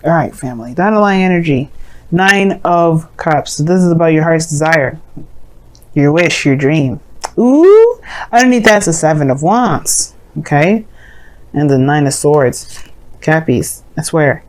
All right, family. The underlying energy. 9 of Cups. So this is about your heart's desire. Your wish, your dream. Ooh. Underneath that's the 7 of Wands. Okay. And the 9 of Swords. Cappies. I swear.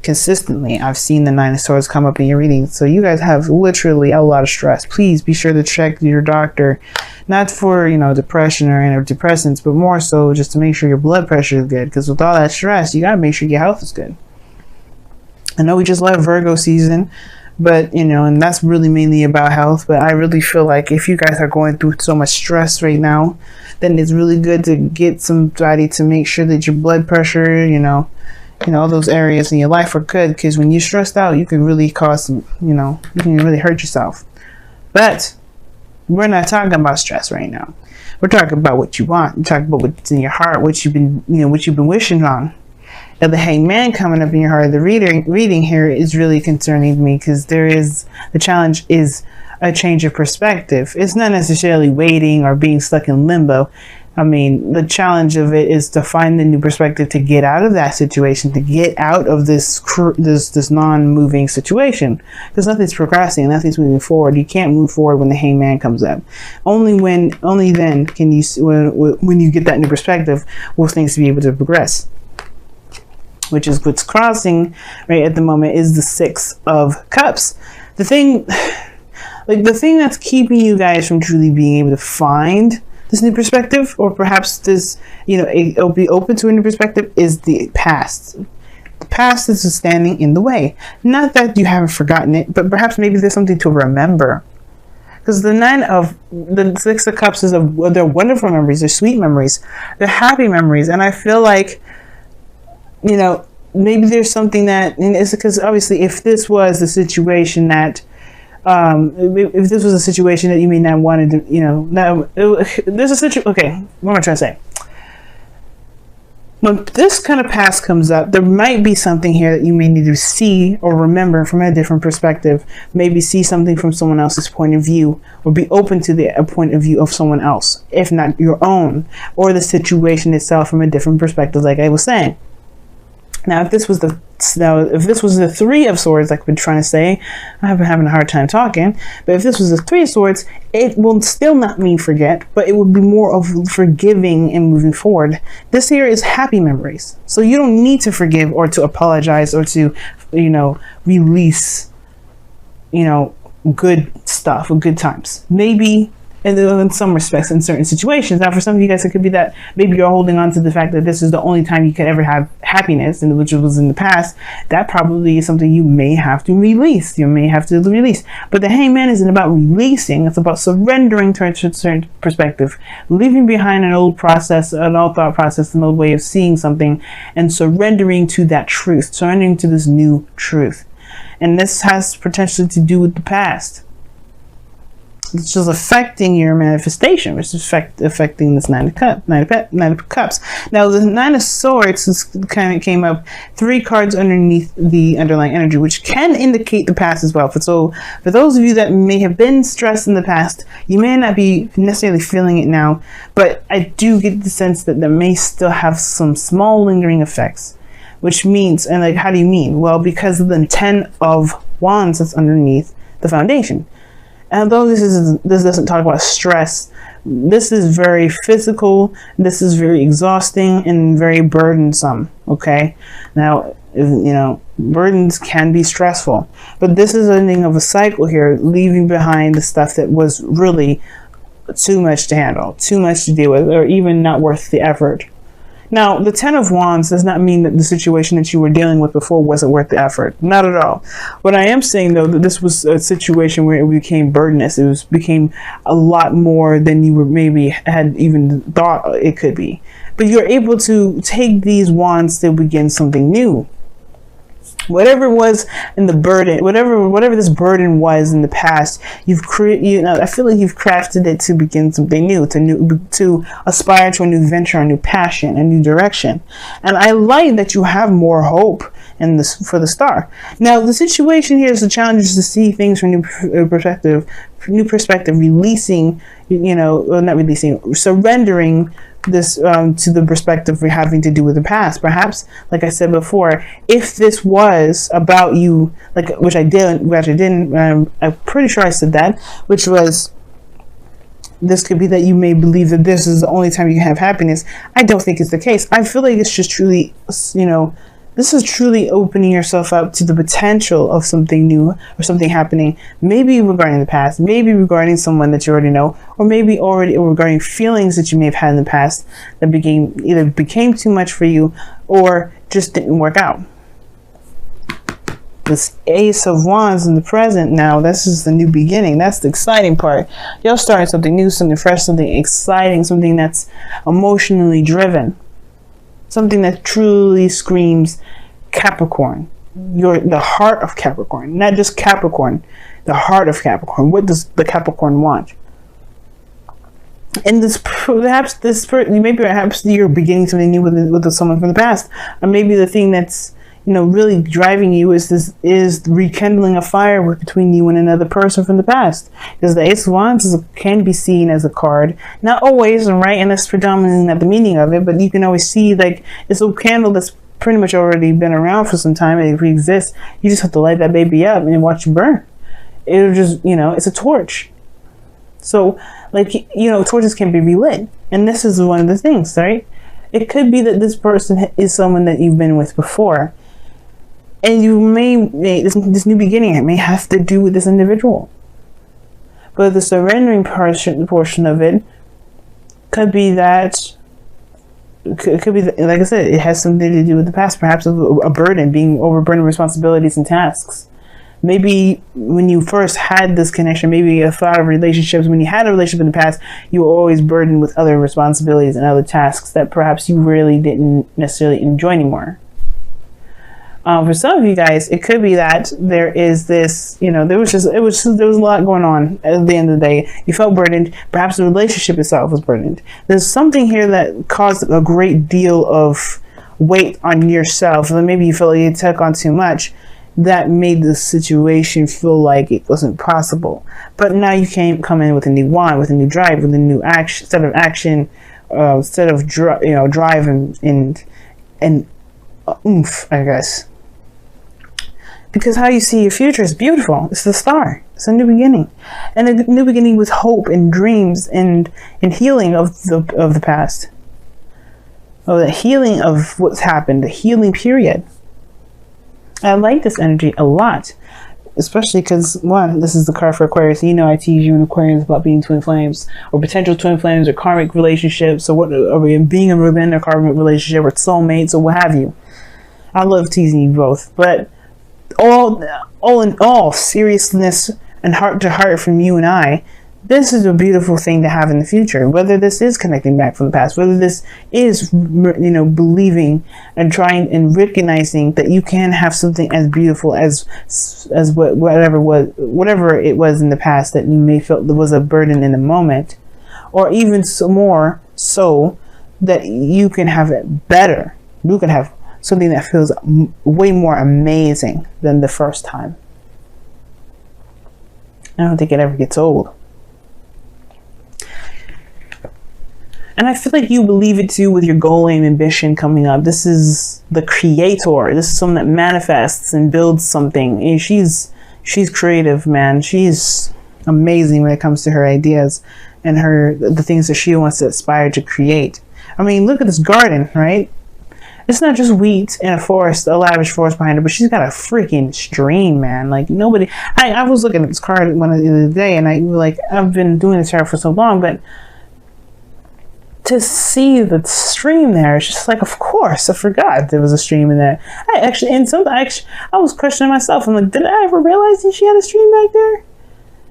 Consistently, I've seen the 9 of Swords come up in your reading. So you guys have literally a lot of stress. Please be sure to check your doctor. Not for, depression or antidepressants, but more so just to make sure your blood pressure is good. Because with all that stress, you got to make sure your health is good. I know we just left Virgo season, but, and that's really mainly about health. But I really feel like if you guys are going through so much stress right now, then it's really good to get somebody to make sure that your blood pressure, all those areas in your life are good. Because when you're stressed out, you can really cause some, you can really hurt yourself. But we're not talking about stress right now. We're talking about what you want. We're talking about what's in your heart, what you've been wishing on. And the Hangman coming up in your heart, the reading here is really concerning me, because the challenge is a change of perspective. It's not necessarily waiting or being stuck in limbo. I mean, the challenge of it is to find the new perspective, to get out of that situation, to get out of this non-moving situation, because nothing's progressing, nothing's moving forward. You can't move forward when the Hangman comes up. Only then can you, when you get that new perspective, will things be able to progress. Which is what's crossing right at the moment is the 6 of Cups. The thing that's keeping you guys from truly being able to find this new perspective, or perhaps this, it'll be open to a new perspective, is the past. The past is standing in the way. Not that you haven't forgotten it, but perhaps maybe there's something to remember. Because the 6 of Cups they're wonderful memories, they're sweet memories, they're happy memories, and I feel like, maybe there's something that, and it's because obviously if this was the situation that, if this was a situation that you may not wanted to, there's a situation, okay, what am I trying to say? When this kind of past comes up, there might be something here that you may need to see or remember from a different perspective. Maybe see something from someone else's point of view, or be open to the point of view of someone else, if not your own, or the situation itself from a different perspective, like I was saying. Now, if this was the 3 of Swords, like I've been trying to say, I've been having a hard time talking, but if this was the 3 of Swords, it will still not mean forget, but it would be more of forgiving and moving forward. This here is happy memories. So you don't need to forgive or to apologize or to, release, good stuff or good times. Maybe in some respects, in certain situations. Now, for some of you guys, it could be that maybe you're holding on to the fact that this is the only time you could ever have happiness, and which was in the past. That probably is something you may have to release. But the Hangman isn't about releasing. It's about surrendering to a certain perspective, leaving behind an old process, an old thought process, an old way of seeing something, and surrendering to that truth, surrendering to this new truth. And this has potentially to do with the past. It's just affecting your manifestation, which is affecting this 9 of Cups. Now, the 9 of Swords kind of came up 3 cards underneath the underlying energy, which can indicate the past as well. So, for those of you that may have been stressed in the past, you may not be necessarily feeling it now, but I do get the sense that there may still have some small lingering effects. Which means, and like, how do you mean? Well, because of the 10 of Wands that's underneath the foundation. And although this doesn't talk about stress, this is very physical, this is very exhausting and very burdensome, okay? Now, burdens can be stressful, but this is ending of a cycle here, leaving behind the stuff that was really too much to handle, too much to deal with, or even not worth the effort. Now, the 10 of Wands does not mean that the situation that you were dealing with before wasn't worth the effort. Not at all. What I am saying, though, that this was a situation where it became burdenous. It became a lot more than you were maybe had even thought it could be. But you're able to take these wands to begin something new. Whatever was in the burden, whatever this burden was in the past, you've created. I feel like you've crafted it to begin something new, to aspire to a new venture, a new passion, a new direction. And I like that you have more hope and this for the star. Now, the situation here is the challenge is to see things from new perspective, releasing, well, not releasing, surrendering this to the perspective we're having to do with the past. Perhaps, like I said before, if this was about you, which I didn't, I'm pretty sure I said that, which was, this could be that you may believe that this is the only time you can have happiness. I don't think it's the case. I feel like it's just truly, this is truly opening yourself up to the potential of something new or something happening, maybe regarding the past, maybe regarding someone that you already know, or maybe already regarding feelings that you may have had in the past that either became too much for you or just didn't work out. This Ace of Wands in the present now, this is the new beginning. That's the exciting part. You're starting something new, something fresh, something exciting, something that's emotionally driven. Something that truly screams Capricorn. You're the heart of Capricorn. Not just Capricorn, the heart of Capricorn. What does the Capricorn want? And perhaps you're beginning something new with someone from the past. Or maybe the thing that's really driving you is rekindling a fire between you and another person from the past. Because the Ace of Wands can be seen as a card, not always, right? And that's predominantly not the meaning of it, but you can always see it's a candle that's pretty much already been around for some time and it exists. You just have to light that baby up and watch it burn. It'll just, it's a torch. So, torches can be relit, and this is one of the things, right? It could be that this person is someone that you've been with before. And you this new beginning, it may have to do with this individual. But the surrendering portion of it could be that, like I said, it has something to do with the past, perhaps a burden, being overburdened with responsibilities and tasks. Maybe when you first had this connection, maybe a thought of relationships, when you had a relationship in the past, you were always burdened with other responsibilities and other tasks that perhaps you really didn't necessarily enjoy anymore. For some of you guys, it could be that there is this, there was a lot going on at the end of the day. You felt burdened. Perhaps the relationship itself was burdened. There's something here that caused a great deal of weight on yourself. And maybe you felt like you took on too much. That made the situation feel like it wasn't possible. But now you can come in with a new wand, with a new drive, with a new action, set of drive and oomph, I guess. Because how you see your future is beautiful. It's the star. It's a new beginning. And a new beginning with hope and dreams and healing of the past. Oh, the healing of what's happened. The healing period. I like this energy a lot. Especially because, one, this is the card for Aquarius. I tease you in Aquarius about being twin flames. Or potential twin flames or karmic relationships. Or being within a karmic relationship or soulmates or what have you. I love teasing you both. But all in all, seriousness and heart to heart from you and I, this is a beautiful thing to have in the future. Whether this is connecting back from the past, whether this is, believing and trying and recognizing that you can have something as beautiful as whatever it was in the past that you may feel there was a burden in the moment, or even more so that you can have it better. You can have something that feels way more amazing than the first time. I don't think it ever gets old. And I feel like you believe it too with your goal, aim, ambition coming up. This is the creator. This is someone that manifests and builds something. And she's creative, man. She's amazing when it comes to her ideas and the things that she wants to aspire to create. I mean, look at this garden, right? It's not just wheat and a forest, a lavish forest behind her, but she's got a freaking stream, man. Like nobody. I was looking at this card the other day, and I've been doing this for so long, but to see the stream there, it's just like, of course, I forgot there was a stream in there. I was questioning myself. I'm like, did I ever realize that she had a stream back there?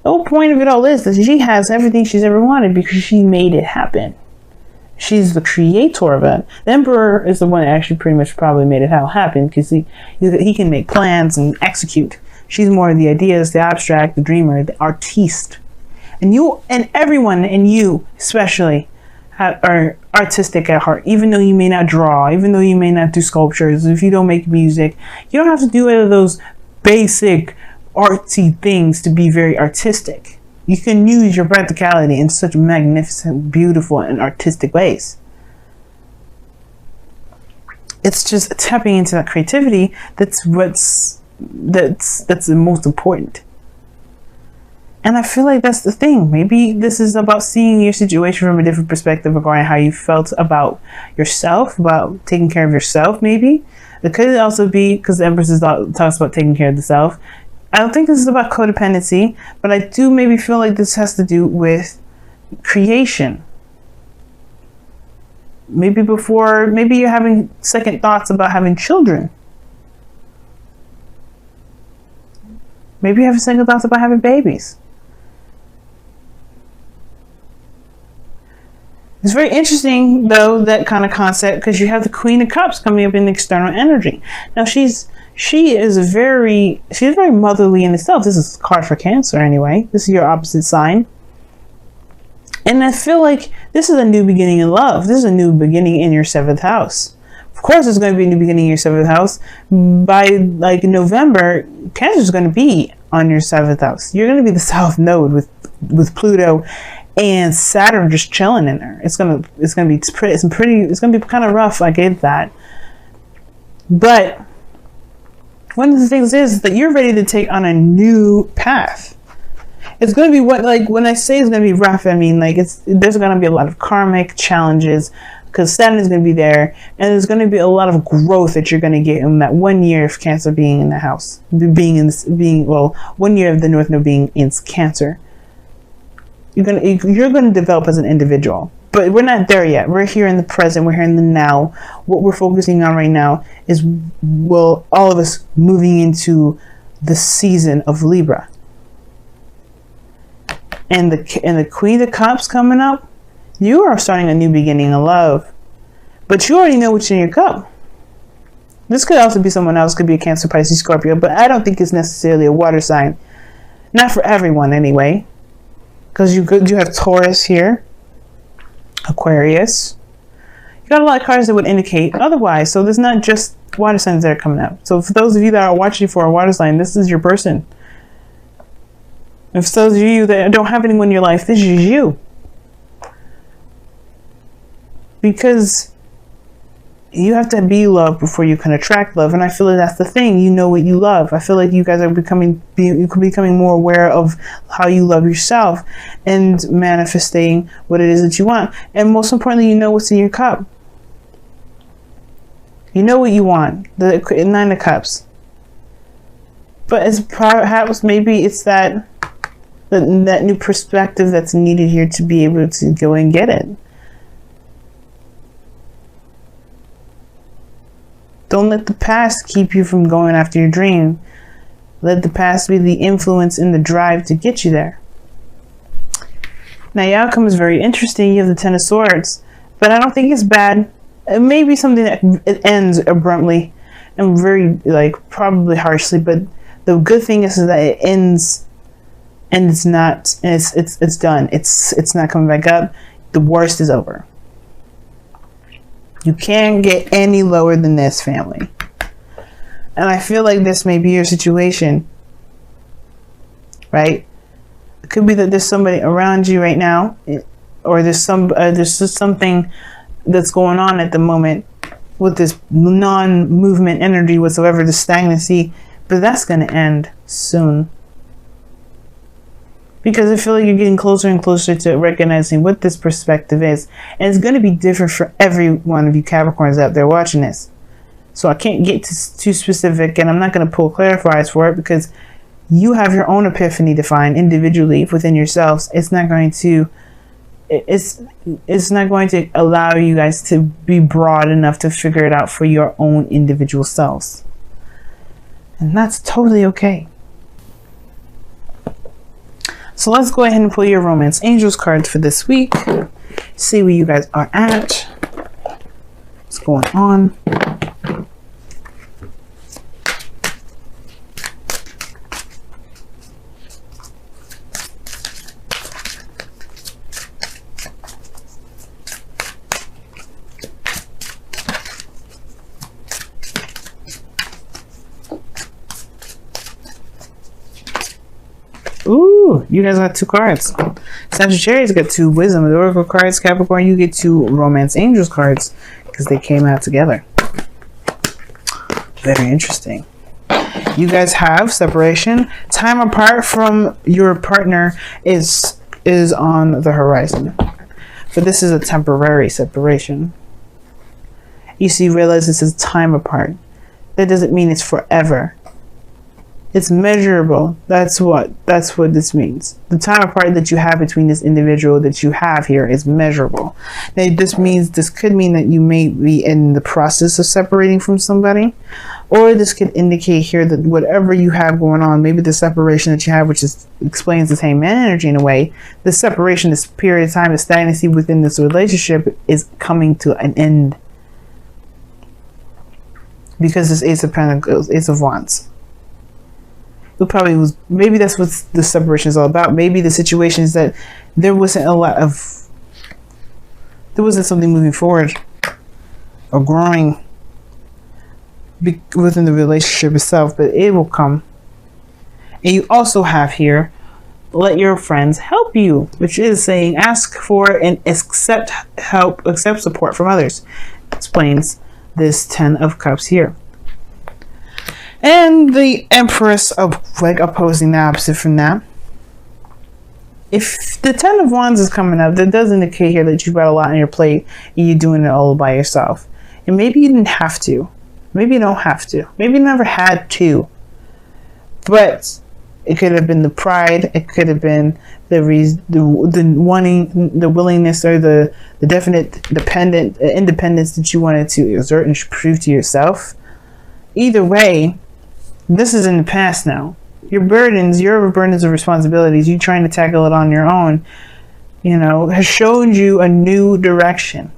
The whole point of it all is that she has everything she's ever wanted because she made it happen. She's the creator of it. The Emperor is the one that actually pretty much probably made it all happen because he can make plans and execute. She's more of the ideas, the abstract, the dreamer, the artiste. And you and everyone, and you especially, are artistic at heart. Even though you may not draw, even though you may not do sculptures, if you don't make music, you don't have to do any of those basic artsy things to be very artistic. You can use your practicality in such magnificent, beautiful, and artistic ways. It's just tapping into that creativity that's the most important. And I feel like that's the thing. Maybe this is about seeing your situation from a different perspective regarding how you felt about yourself, about taking care of yourself, maybe. It could also be, because the Empress talks about taking care of the self. I don't think this is about codependency, but I do maybe feel like this has to do with creation. Maybe you're having second thoughts about having children. Maybe you have second thoughts about having babies. It's very interesting, though, that kind of concept, because you have the Queen of Cups coming up in the external energy. Now, she is very motherly in itself. This is a card for Cancer, anyway. This is your opposite sign. And I feel like this is a new beginning in love. This is a new beginning in your 7th house. Of course, there's going to be a new beginning in your 7th house. By like November, Cancer is going to be on your 7th house. You're going to be the South Node with Pluto and Saturn just chilling in there. It's gonna be kind of rough. I get that, but one of the things is that you're ready to take on a new path. It's going to be when I say it's going to be rough, I mean like there's going to be a lot of karmic challenges, because Saturn is going to be there, and there's going to be a lot of growth that you're going to get in that 1 year of Cancer being in the house, 1 year of the North Node being in Cancer. You're gonna develop as an individual, but we're not there yet. We're here in the present. We're here in the now. What we're focusing on right now is, all of us moving into the season of Libra, and the Queen of Cups coming up. You are starting a new beginning of love, but you already know what's in your cup. This could also be someone else. Could be a Cancer, Pisces, Scorpio, but I don't think it's necessarily a water sign. Not for everyone, anyway. Because you have Taurus here, Aquarius. You got a lot of cards that would indicate otherwise. So there's not just water signs that are coming up. So for those of you that are watching for a water sign, this is your person. If those of you that don't have anyone in your life, this is you. Because you have to be loved before you can attract love, and I feel like that's the thing. You know what you love. I feel like you guys are becoming more aware of how you love yourself and manifesting what it is that you want. And most importantly, you know what's in your cup. You know what you want. The 9 of Cups. But it's perhaps maybe it's that new perspective that's needed here to be able to go and get it. Don't let the past keep you from going after your dream. Let the past be the influence and the drive to get you there. Now, your outcome is very interesting. You have the 10 of Swords, but I don't think it's bad. It may be something that it ends abruptly and very, probably harshly, but the good thing is that it ends and it's done. It's not coming back up. The worst is over. You can't get any lower than this, family. And I feel like this may be your situation, right? It could be that there's somebody around you right now, or there's just something that's going on at the moment with this non-movement energy whatsoever, the stagnancy, but that's going to end soon. Because I feel like you're getting closer and closer to recognizing what this perspective is. And it's going to be different for every one of you Capricorns out there watching this. So I can't get too specific, and I'm not going to pull clarifiers for it, because you have your own epiphany to find individually within yourselves. It's not going to allow you guys to be broad enough to figure it out for your own individual selves. And that's totally okay. So let's go ahead and pull your Romance Angels cards for this week. See where you guys are at. What's going on? Ooh, you guys got 2 cards. Sagittarius got 2 wisdom and oracle cards. Capricorn, you get 2 romance angels cards because they came out together. Very interesting. You guys have separation. Time apart from your partner is on the horizon. But this is a temporary separation. You see, realize this is time apart. That doesn't mean it's forever. It's measurable. That's what this means. The time apart that you have between this individual that you have here is measurable. Now, this could mean that you may be in the process of separating from somebody, or this could indicate here that whatever you have going on, maybe the separation that you have, which explains the same energy in a way, the separation, this period of time, the stagnancy within this relationship is coming to an end. Because this Ace of Pentacles, Ace of Wands. Maybe that's what the separation is all about. Maybe the situation is that there wasn't something moving forward or growing within the relationship itself, but it will come. And you also have here, let your friends help you, which is saying ask for and accept help, accept support from others. Explains this 10 of Cups here. And the Empress of opposing the opposite from that. If the 10 of Wands is coming up, that does indicate here that you've got a lot on your plate and you're doing it all by yourself. And maybe you didn't have to. Maybe you don't have to. Maybe you never had to. But it could have been the pride. It could have been the wanting, the willingness, or the definite independence that you wanted to exert and prove to yourself. Either way, this is in the past now. Your burdens of responsibilities, you trying to tackle it on your own, has shown you a new direction.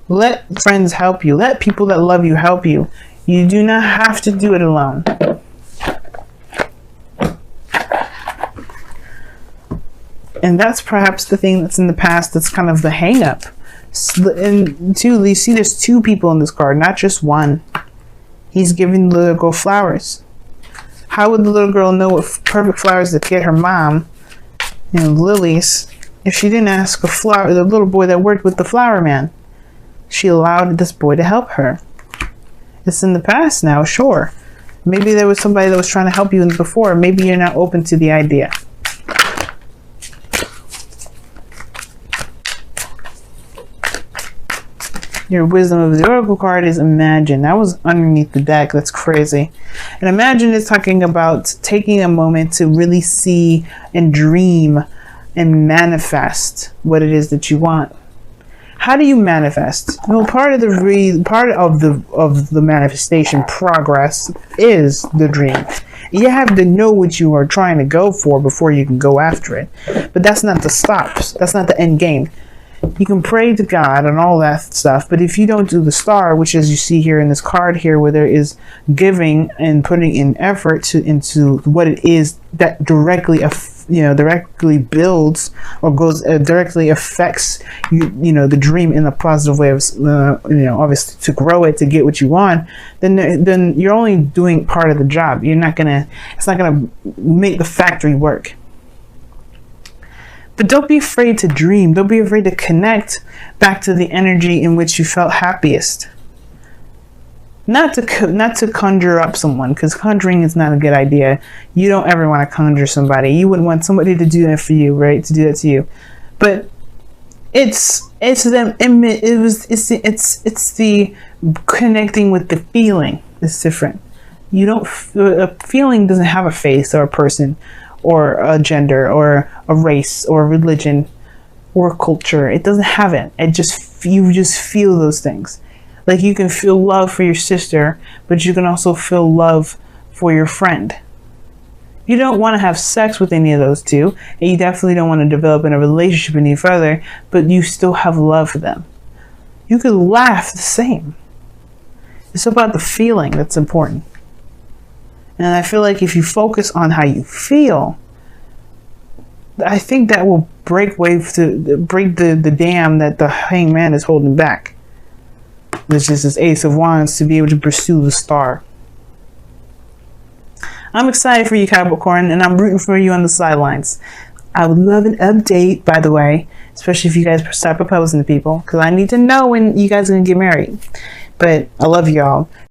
Let friends help you. Let people that love you help you. You do not have to do it alone. And that's perhaps the thing that's in the past that's kind of the hang up. And two, you see there's 2 people in this card, not just one. He's giving the little girl flowers. How would the little girl know what perfect flowers to get her mom, lilies, if she didn't ask the little boy that worked with the flower man? She allowed this boy to help her. It's in the past now, sure. Maybe there was somebody that was trying to help you before. Maybe you're not open to the idea. Your wisdom of the oracle card is imagine. That was underneath the deck. That's crazy. And imagine is talking about taking a moment to really see and dream and manifest what it is that you want. How do you manifest? Well, part of the manifestation progress is the dream. You have to know what you are trying to go for before you can go after it. But that's not the stops. That's not the end game. You can pray to God and all that stuff, but if you don't do the star, which as you see here in this card here, where there is giving and putting in effort into what it is that directly builds or goes directly affects the dream in a positive way of obviously to grow it, to get what you want, then you're only doing part of the job. It's not gonna make the factory work. But don't be afraid to dream. Don't be afraid to connect back to the energy in which you felt happiest. Not to conjure up someone, because conjuring is not a good idea. You don't ever want to conjure somebody. You wouldn't want somebody to do that for you, right? To do that to you. But it's them. It's the connecting with the feeling. It's different. A feeling doesn't have a face or a person, or a gender, or a race, or a religion, or a culture. It doesn't have it. You just feel those things. Like you can feel love for your sister, but you can also feel love for your friend. You don't want to have sex with any of those two, and you definitely don't want to develop in a relationship any further, but you still have love for them. You could laugh the same. It's about the feeling that's important. And I feel like if you focus on how you feel, I think that will break the dam that the hangman is holding back. Which is this Ace of Wands, to be able to pursue the star. I'm excited for you, Capricorn, and I'm rooting for you on the sidelines. I would love an update, by the way, especially if you guys start proposing to people, because I need to know when you guys are going to get married. But I love y'all.